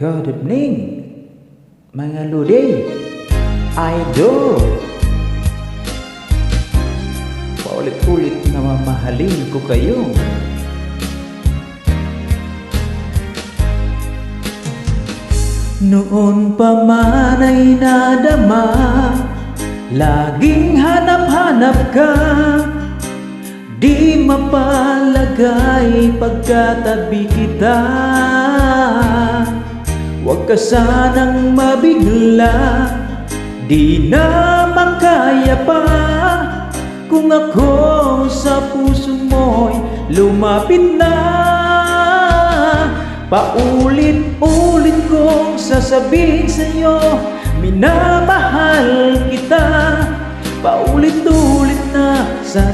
Good evening, mga lodi, idol. Paulit-ulit na mamahalin ko kayo. Noon pa man ay nadama, laging hanap-hanap ka. Di mapalagay pagkatabi kita. Huwag ka sanang mabigla, di na makaya pa. Kung ako sa puso mo'y lumapit na, paulit-ulit kong sasabihin sa'yo, minamahal kita. Paulit-ulit na sasabihin